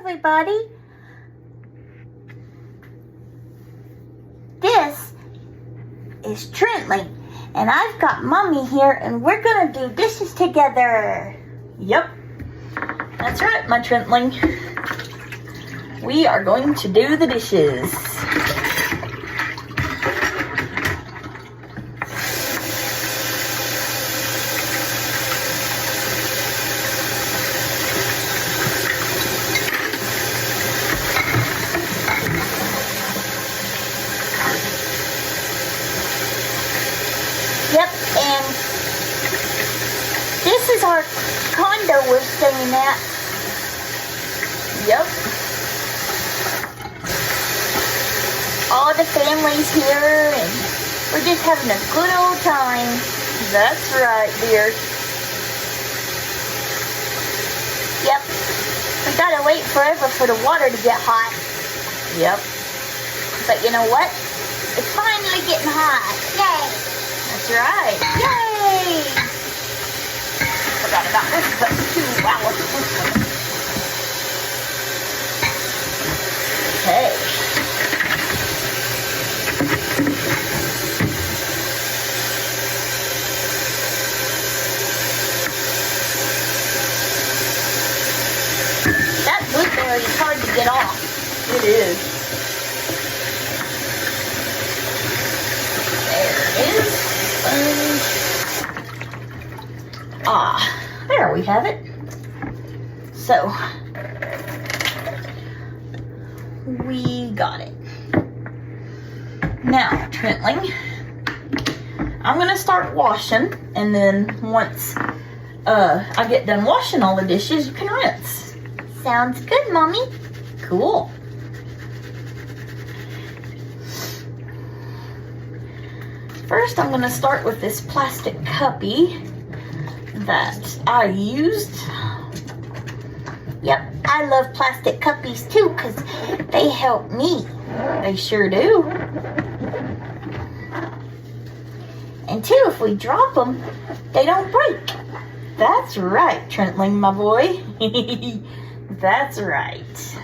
everybody. This is Trentling, and I've got Mommy here, and we're gonna do dishes together. Yep, that's right, my Trentling. We are going to do the dishes. Yep, and this is our condo we're staying at. Yep. All the family's here, and we're just having a good old time. That's right, dear. Yep. We gotta wait forever for the water to get hot. Yep. But you know what? It's finally getting hot. Yay! That's right. Yay! Forgot about this, but wow. Okay. That blueberry is hard to get off. It is. There we have it. So, we got it. Now, Trentling, I'm gonna start washing, and then once I get done washing all the dishes, you can rinse. Sounds good, Mommy. Cool. First, I'm gonna start with this plastic cuppy that I used. Yep, I love plastic cuppies too, because they help me. They sure do. And too, if we drop them, they don't break. That's right, Trentling, my boy. That's right.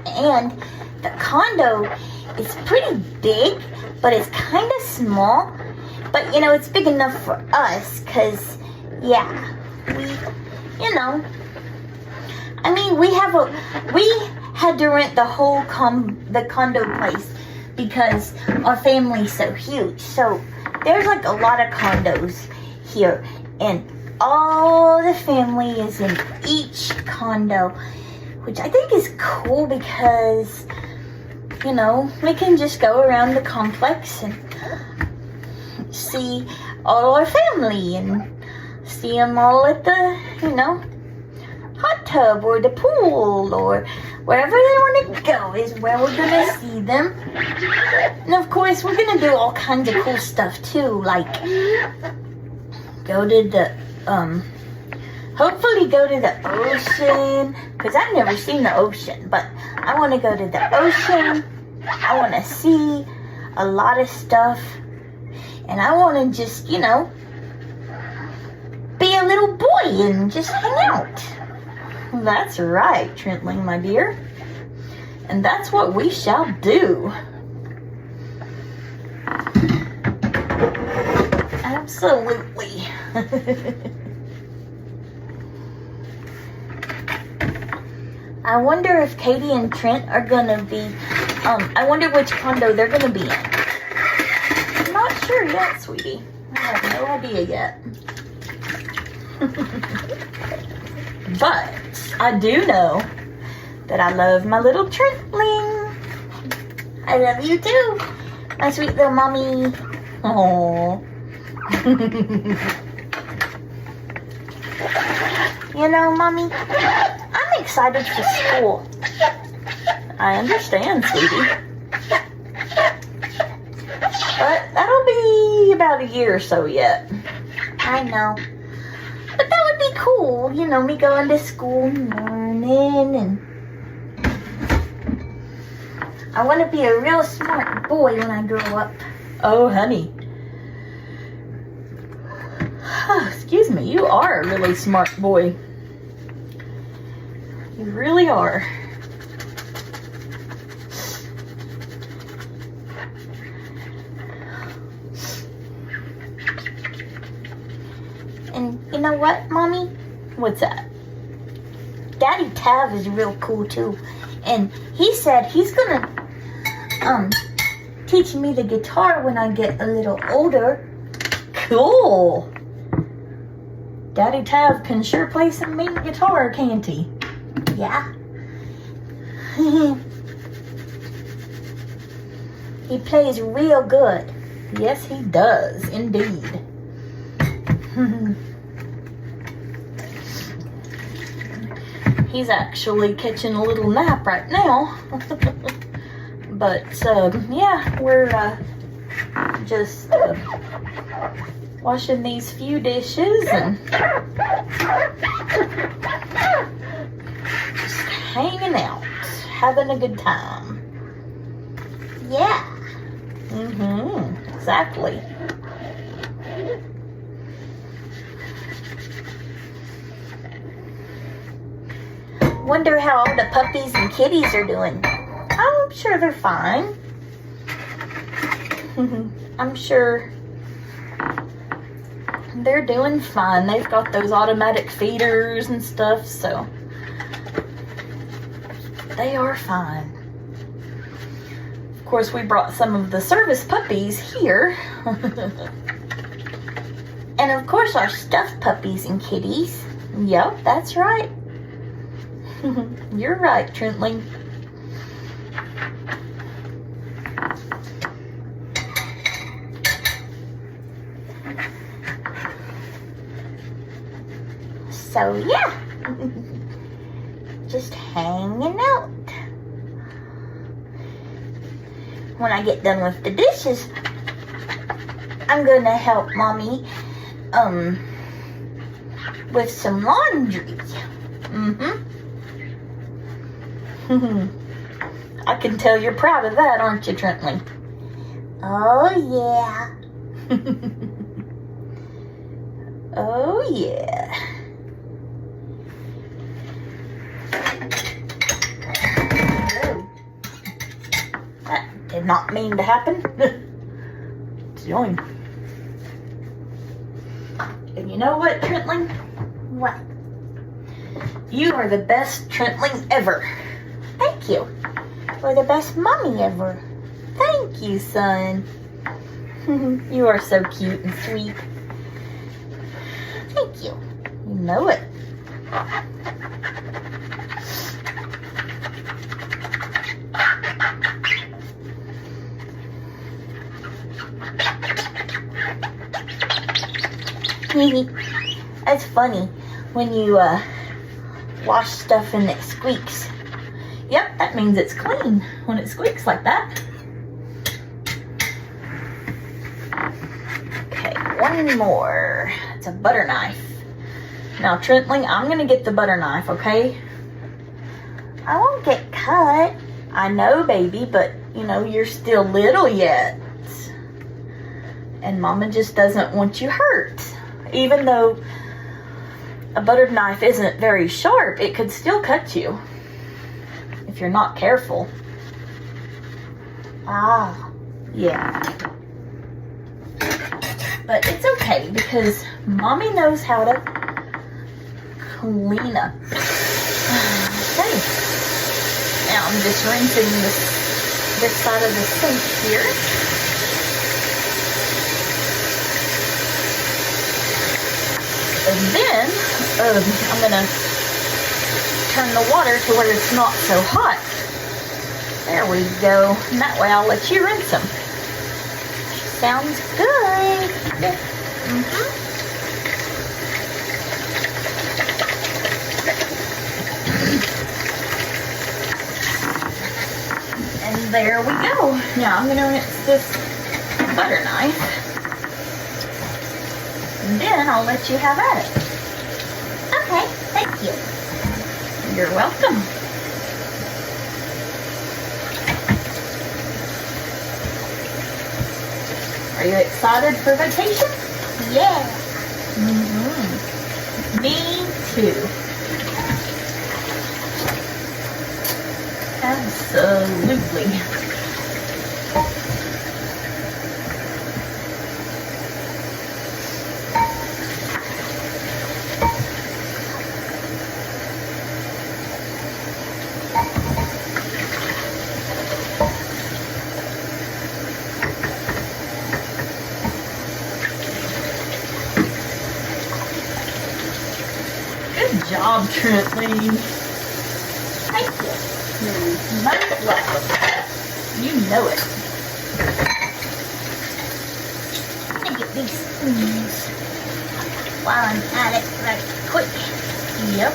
And the condo is pretty big, but it's kind of small. But, you know, it's big enough for us, because, yeah, I mean, we had to rent the whole the condo place because our family's so huge. So there's like a lot of condos here, and all the family is in each condo, which I think is cool because, you know, we can just go around the complex and see all our family and see them all at the, hot tub or the pool or wherever they want to go is where we're going to see them. And of course, we're going to do all kinds of cool stuff too, like go to the, hopefully go to the ocean, because I've never seen the ocean, but I want to go to the ocean. I want to see a lot of stuff. And I want to just, be a little boy and just hang out. That's right, Trentling, my dear. And that's what we shall do. Absolutely. I wonder if Katie and Trent are going to be, I wonder which condo they're going to be in. Not sure yet, sweetie. I have no idea yet. But I do know that I love my little Trentling. I love you too, my sweet little mommy. Aww. Mommy, I'm excited for school. I understand, sweetie. But that'll be about a year or so yet. I know. But that would be cool, me going to school and learning, and I want to be a real smart boy when I grow up. Oh, honey. Excuse me, you are a really smart boy. You really are. And you know what, Mommy? What's that? Daddy Tav is real cool too. And he said he's gonna teach me the guitar when I get a little older. Cool. Daddy Tav can sure play some mean guitar, can't he? Yeah. He plays real good. Yes, he does, indeed. He's actually catching a little nap right now. But, yeah, we're just washing these few dishes and just hanging out, having a good time. Yeah. Exactly. Wonder how all the puppies and kitties are doing. I'm sure they're fine. I'm sure they're doing fine. They've got those automatic feeders and stuff, so they are fine. Of course, we brought some of the service puppies here. And of course our stuffed puppies and kitties. Yep, that's right. You're right, Trentling. So yeah. Just hanging out. When I get done with the dishes, I'm gonna help Mommy with some laundry. I can tell you're proud of that, aren't you, Trentling? Oh yeah. Oh yeah. That did not mean to happen. Join. And you know what, Trentling? What? You are the best Trentling ever. Thank you. You're the best mommy ever. Thank you, son. You are so cute and sweet. Thank you. You know it. That's funny when you wash stuff and it squeaks. Yep, that means it's clean when it squeaks like that. Okay, one more. It's a butter knife. Now, Trentling, I'm gonna get the butter knife, okay? I won't get cut. I know, baby, but you know, you're still little yet. And Mama just doesn't want you hurt. Even though a buttered knife isn't very sharp, it could still cut you if you're not careful. Ah. Yeah. But it's okay because Mommy knows how to clean up. Okay. Now I'm just rinsing this side of the sink here. And then I'm gonna turn the water to where it's not so hot. There we go. And that way I'll let you rinse them. Sounds good. And there we go. Now I'm gonna rinse this butter knife. And then I'll let you have at it. Okay, thank you. You're welcome. Are you excited for vacation? Yeah. Me too. Absolutely. Good job, Trentling. Thank you. You're most welcome. You know it. I'm gonna get these spoons while I'm at it right quick. Yep.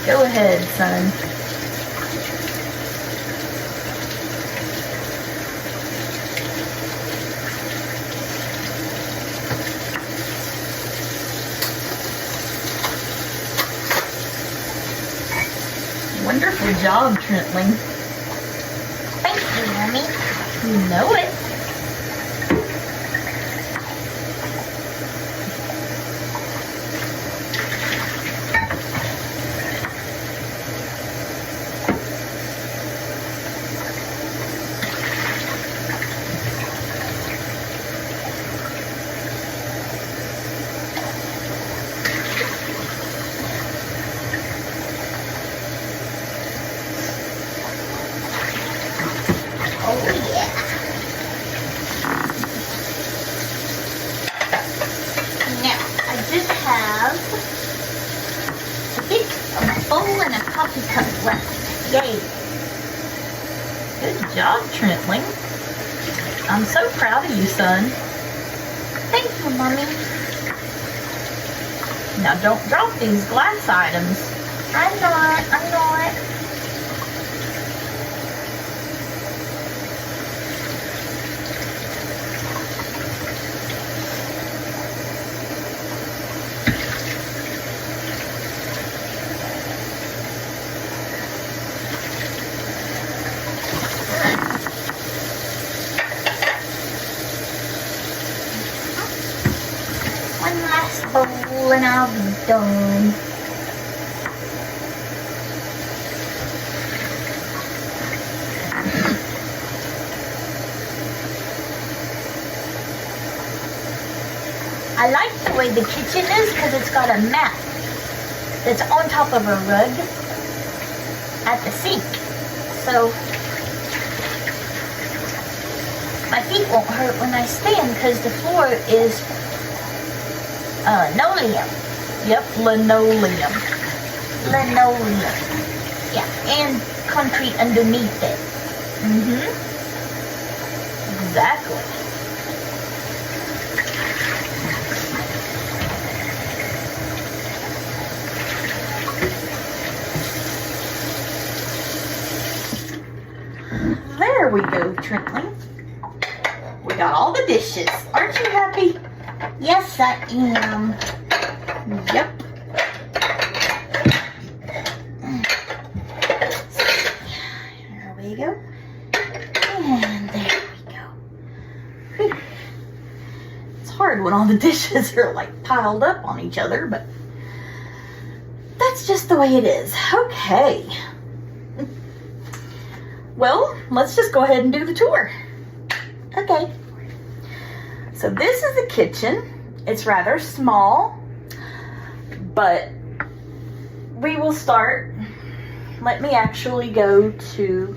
Go ahead, son. Wonderful job, Trentling. Thank you, Mommy. You know it. Oh, yeah. Now, I just have a bowl and a coffee cup left. Yay. Good job, Trentling. I'm so proud of you, son. Thank you, Mommy. Now don't drop these glass items. I'm not. One last bowl and I'll be done. I like the way the kitchen is because it's got a mat that's on top of a rug at the sink. So my feet won't hurt when I stand because the floor is linoleum. Yep, linoleum. Linoleum. Yeah, and concrete underneath it. Mm-hmm. Exactly. There we go, Trentling. We got all the dishes. Aren't you happy? Yes, I am. Yep. There we go. And there we go. Whew. It's hard when all the dishes are like piled up on each other, but that's just the way it is. Okay. Well, let's just go ahead and do the tour. Okay. So this is the kitchen. It's rather small, but we will start. Let me actually go to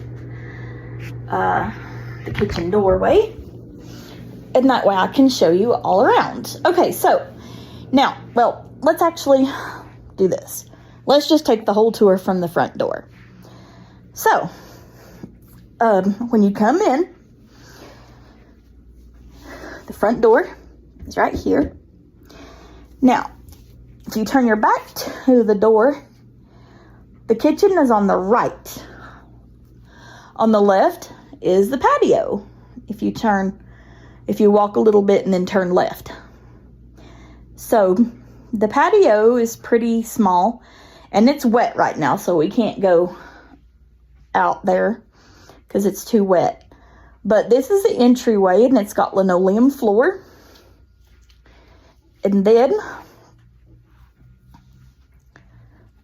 the kitchen doorway, and that way I can show you all around. Okay, so now, well, let's actually do this. Let's just take the whole tour from the front door. So, when you come in, the front door is right here. Now, if you turn your back to the door, the kitchen is on the right. On the left is the patio. If you walk a little bit and then turn left. So, the patio is pretty small, and it's wet right now, so we can't go out there because it's too wet. But this is the entryway, and it's got linoleum floor. And then,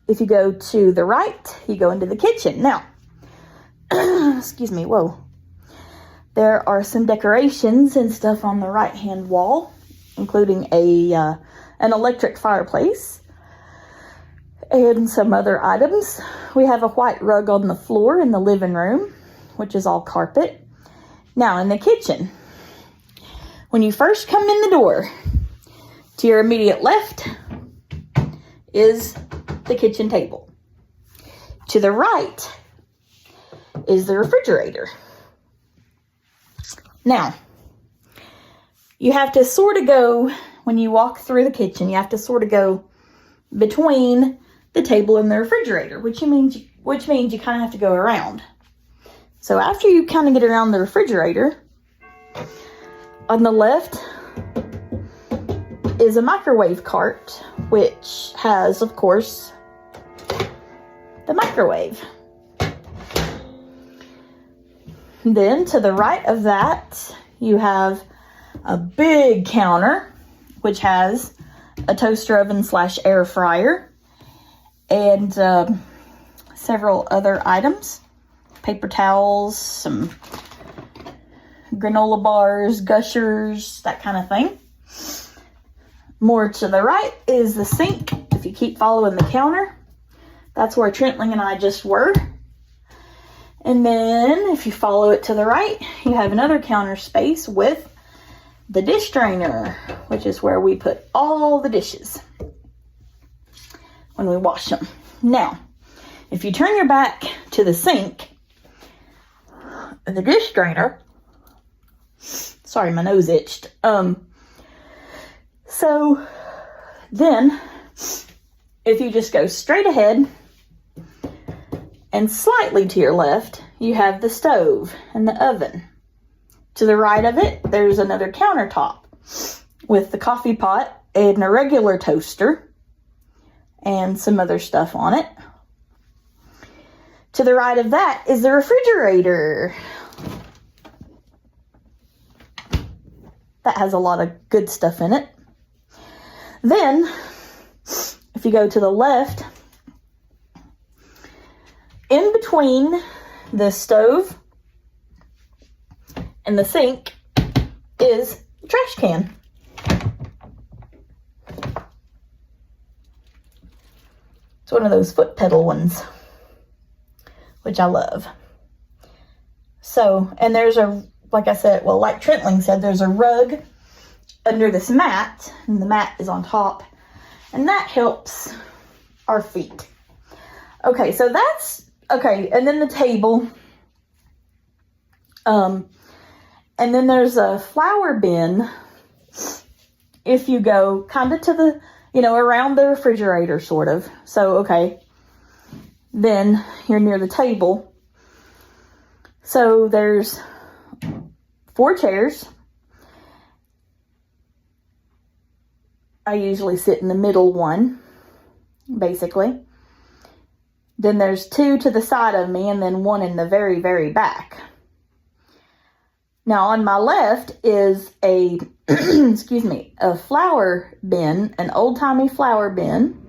if you go to the right, you go into the kitchen. Now, excuse me, whoa. There are some decorations and stuff on the right-hand wall, including an electric fireplace and some other items. We have a white rug on the floor in the living room, which is all carpet. Now, in the kitchen, when you first come in the door, to your immediate left is the kitchen table. To the right is the refrigerator. Now, you have to sort of go, when you walk through the kitchen, you have to sort of go between the table and the refrigerator, which means you kind of have to go around. So after you kind of get around the refrigerator, on the left is a microwave cart, which has, of course, the microwave. Then to the right of that, you have a big counter, which has a toaster oven / air fryer and several other items, paper towels, some granola bars, gushers, that kind of thing. More to the right is the sink. If you keep following the counter, that's where Trentling and I just were. And then if you follow it to the right, you have another counter space with the dish drainer, which is where we put all the dishes when we wash them. Now, if you turn your back to the sink, the dish drainer, sorry, my nose itched. So then if you just go straight ahead and slightly to your left, you have the stove and the oven. To the right of it, there's another countertop with the coffee pot and a regular toaster and some other stuff on it. To the right of that is the refrigerator. That has a lot of good stuff in it. Then, if you go to the left, in between the stove and the sink is the trash can. It's one of those foot pedal ones, which I love. So, and there's like I said, well, like Trentling said, there's a rug under this mat, and the mat is on top, and that helps our feet. Okay, so that's, okay, and then the table, and then there's a flour bin if you go kind of to the, around the refrigerator, sort of. So, okay, then you're near the table. So there's 4 chairs. I usually sit in the middle one, basically. Then there's 2 to the side of me, and then 1 in the very, very back. Now on my left is a, excuse me, a flour bin, an old-timey flour bin,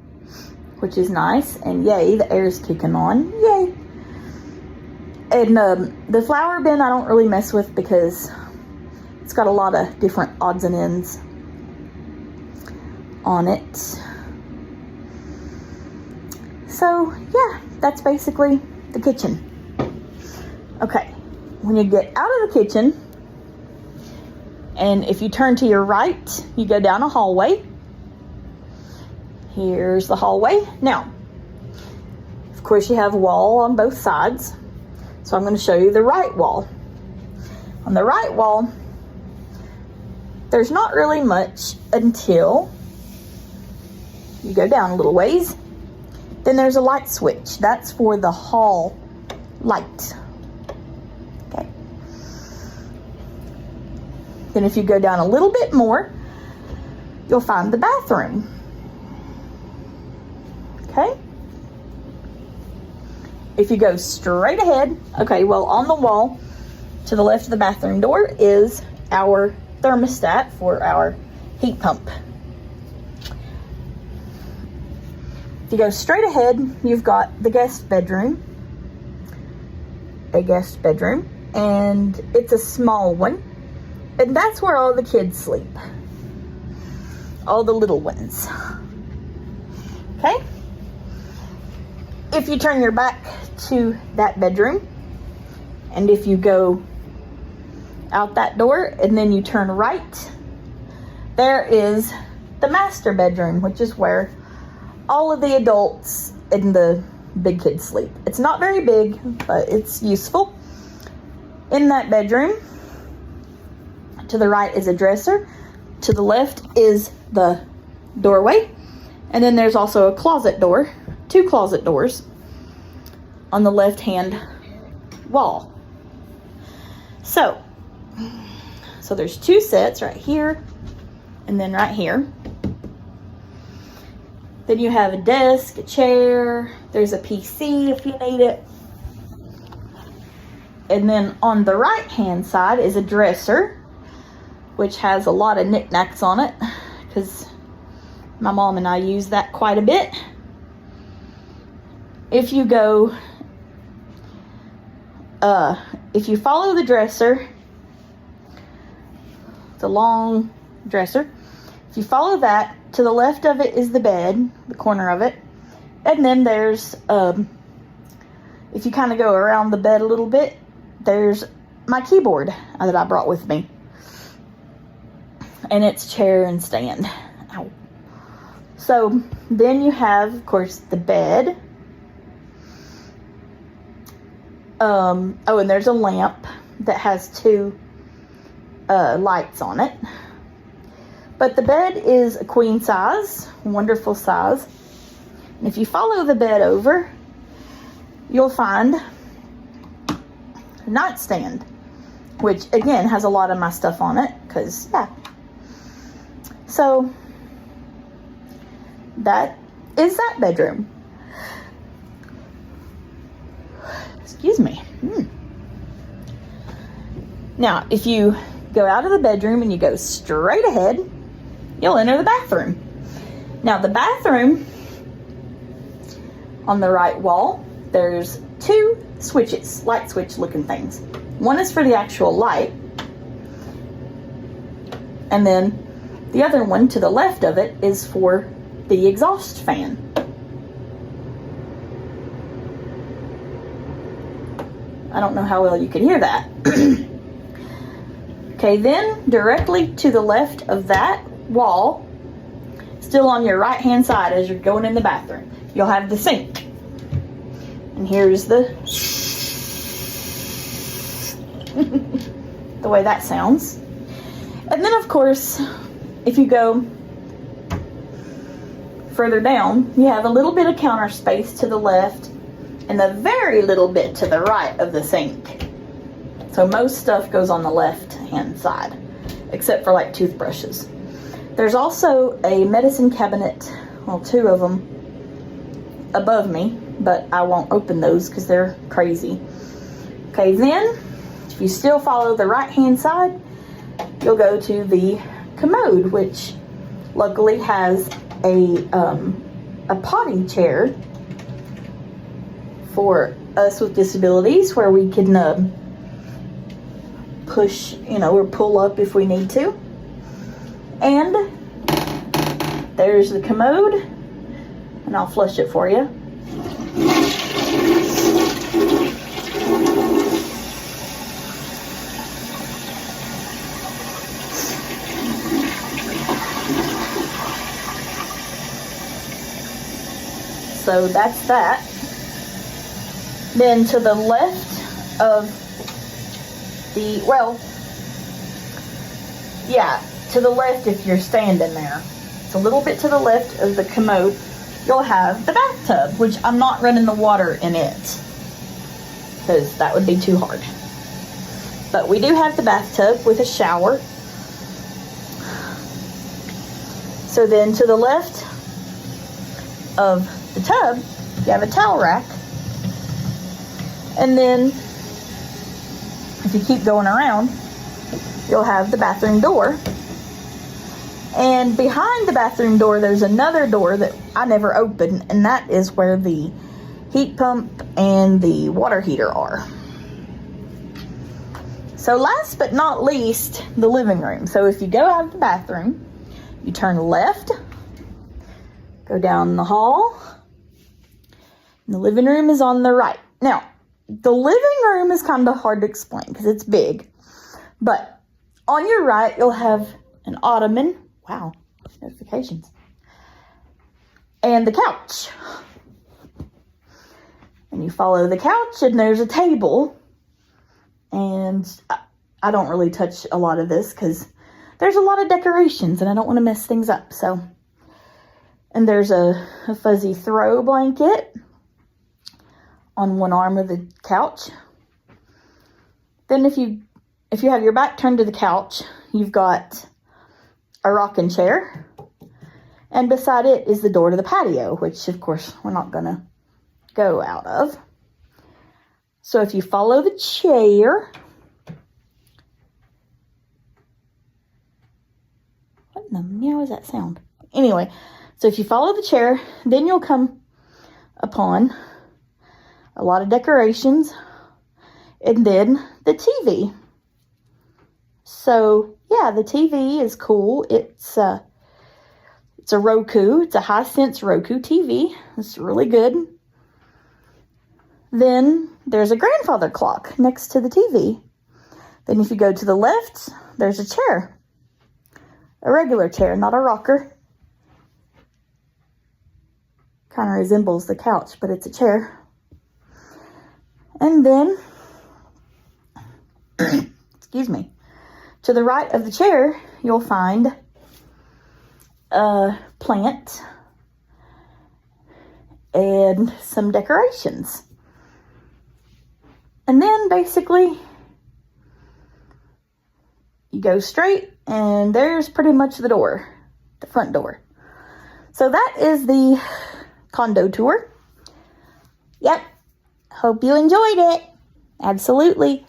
which is nice. And yay, the air's kicking on. Yay. And the flour bin I don't really mess with because it's got a lot of different odds and ends on it. So yeah, that's basically the kitchen. Okay, when you get out of the kitchen, and if you turn to your right, you go down a hallway. Here's the hallway. Now, of course, you have a wall on both sides. So I'm going to show you the right wall. On the right wall, there's not really much until you go down a little ways. Then there's a light switch. That's for the hall light. Okay. Then if you go down a little bit more, you'll find the bathroom. Okay. If you go straight ahead, okay, well, on the wall to the left of the bathroom door is our thermostat for our heat pump. If you go straight ahead, you've got the guest bedroom. a guest bedroom, and it's a small one, and that's where all the kids sleep, all the little ones. Okay, if you turn your back to that bedroom, and if you go out that door and then you turn right, there is the master bedroom, which is where all of the adults and the big kids sleep. It's not very big, but it's useful. In that bedroom, to the right is a dresser, to the left is the doorway, and then there's also a closet door, 2 closet doors on the left hand wall. So there's 2 sets right here and then right here. Then you have a desk, a chair, there's a PC if you need it. And then on the right hand side is a dresser, which has a lot of knickknacks on it because my mom and I use that quite a bit. If you go, if you follow the dresser, it's a long dresser. If you follow that, to the left of it is the bed, the corner of it. And then there's, if you kind of go around the bed a little bit, there's my keyboard that I brought with me. And it's chair and stand. Ow. So then you have, of course, the bed. Oh, and there's a lamp that has 2 lights on it. But the bed is a queen size, wonderful size. And if you follow the bed over, you'll find a nightstand, which again has a lot of my stuff on it, because yeah. So that is that bedroom. Excuse me. Now, if you go out of the bedroom and you go straight ahead, you'll enter the bathroom. Now, the bathroom, on the right wall, there's 2 switches, light switch looking things. One is for the actual light, and then the other one to the left of it is for the exhaust fan. I don't know how well you can hear that. Okay, then directly to the left of that wall, still on your right hand side as you're going in the bathroom, you'll have the sink. And here's the the way that sounds. And then of course, if you go further down, you have a little bit of counter space to the left and a very little bit to the right of the sink. So most stuff goes on the left hand side, except for like toothbrushes. There's also a medicine cabinet, well, 2 of them above me, but I won't open those because they're crazy. Okay, then if you still follow the right hand side, you'll go to the commode, which luckily has a potty chair for us with disabilities, where we can push, or pull up if we need to. And there's the commode, and I'll flush it for you. So that's that. Then to the left of the, to the left if you're standing there, it's a little bit to the left of the commode, you'll have the bathtub, which I'm not running the water in it because that would be too hard. But we do have the bathtub with a shower. So then to the left of the tub, you have a towel rack. And then if you keep going around, you'll have the bathroom door. And behind the bathroom door, there's another door that I never opened, and that is where the heat pump and the water heater are. So last but not least, the living room. So if you go out of the bathroom, you turn left, go down the hall, and the living room is on the right. Now, the living room is kind of hard to explain because it's big. But on your right, you'll have an ottoman. Wow, notifications. And the couch. And you follow the couch and there's a table. And I don't really touch a lot of this because there's a lot of decorations and I don't want to mess things up. So, and there's a fuzzy throw blanket on one arm of the couch. Then if you have your back turned to the couch, you've got a rocking chair. And beside it is the door to the patio, which of course we're not gonna go out of. So if you follow the chair, what in the meow is that sound? Anyway, so if you follow the chair, then you'll come upon a lot of decorations and then the TV. So yeah, the TV is cool. It's a Roku. It's a Hisense Roku TV. It's really good. Then there's a grandfather clock next to the TV. Then if you go to the left, there's a chair. A regular chair, not a rocker. Kind of resembles the couch, but it's a chair. And then, excuse me, to the right of the chair, you'll find a plant and some decorations. And then basically you go straight and there's pretty much the door, the front door. So that is the condo tour. Yep. Hope you enjoyed it. Absolutely.